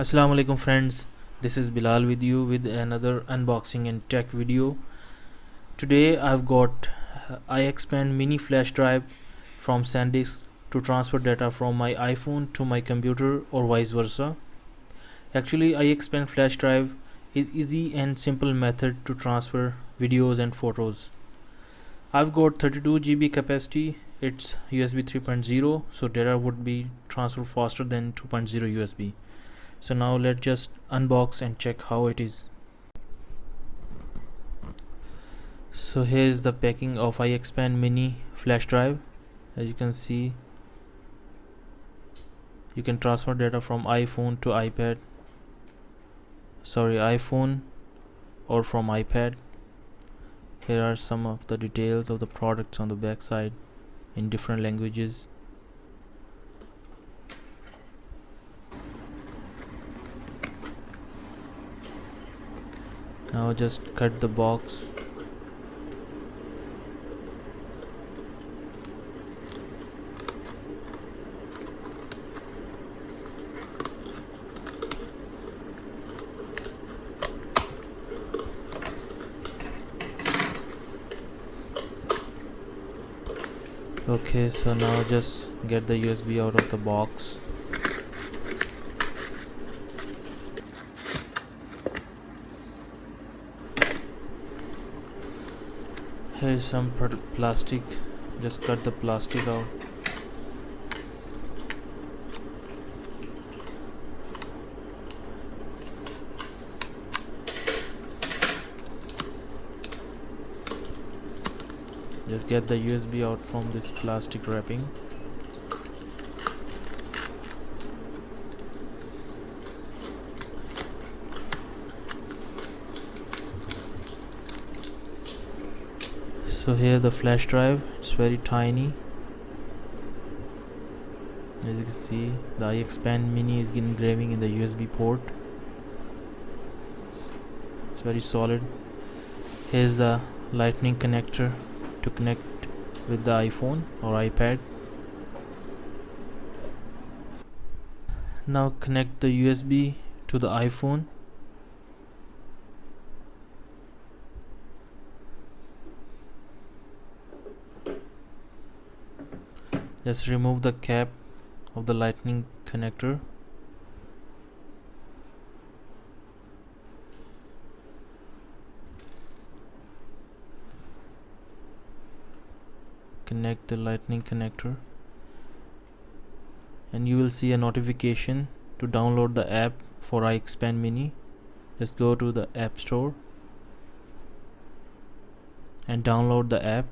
Assalamu alaikum friends, this is Bilal with you with another unboxing and tech video. Today I've got iXpand mini flash drive from SanDisk to transfer data from my iPhone to my computer or vice versa. Actually, iXpand flash drive is easy and simple method to transfer videos and photos. I've got 32 GB capacity. It's USB 3.0, so data would be transferred faster than 2.0 USB. So now let's just unbox and check how it is. So here is the packing of iXpand mini flash drive. As you can see, you can transfer data from iPhone to iPhone or from iPad. Here are some of the details of the products on the back side in different languages. Now just cut the box. Okay, so now just get the USB out of the box. Here is some plastic. Just cut the plastic out. Just get the USB out from this plastic wrapping. So here the flash drive, it's very tiny. As you can see, the iXpand mini is engraving in the USB port. It's very solid. Here's the lightning connector to connect with the iPhone or iPad. Now connect the USB to the iPhone. Just remove the cap of the lightning connector. Connect the lightning connector and you will see a notification to download the app for iXpand mini. Just go to the App Store and download the app.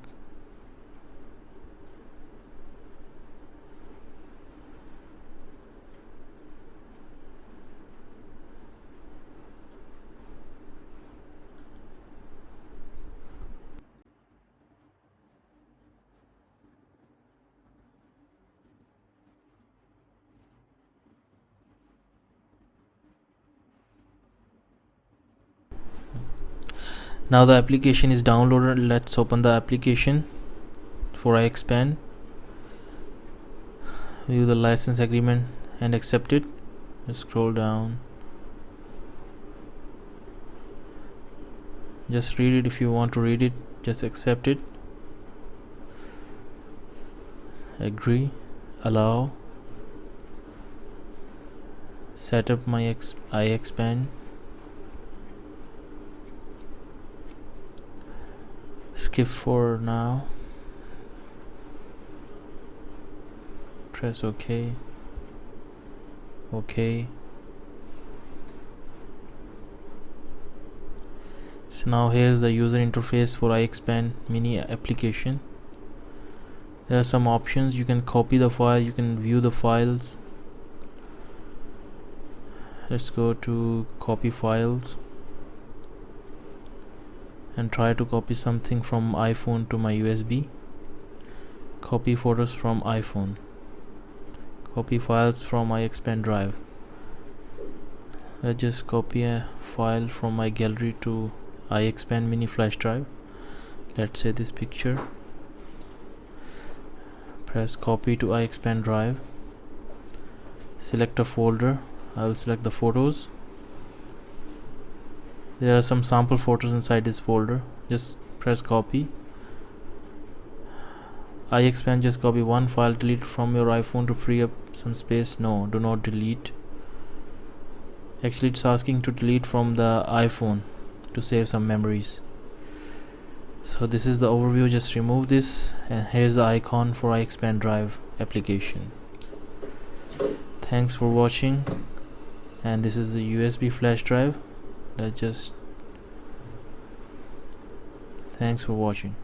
Now the application is downloaded. Let's open the application for iXpand. View the license agreement and accept it. Just scroll down. Just read it if you want to read it. Just accept it. Agree. Allow. Set up my iXpand. Skip for now. Press OK. OK. So now here's the user interface for iXpand mini application. There are some options. You can copy the file, you can view the files. Let's go to copy files and try to copy something from iPhone to my USB. Copy photos from iPhone. Copy files from my iXpand drive. Let's just copy a file from my gallery to iXpand mini flash drive. Let's say this picture. Press copy to iXpand drive. Select a folder. I will select the photos. There are some sample photos inside this folder. Just press copy. iXpand, just copy one file, delete from your iPhone to free up some space. No, do not delete. Actually, it's asking to delete from the iPhone to save some memories. So this is the overview. Just remove this, and here's the icon for iXpand Drive application. Thanks for watching. And this is the USB flash drive. Thanks for watching.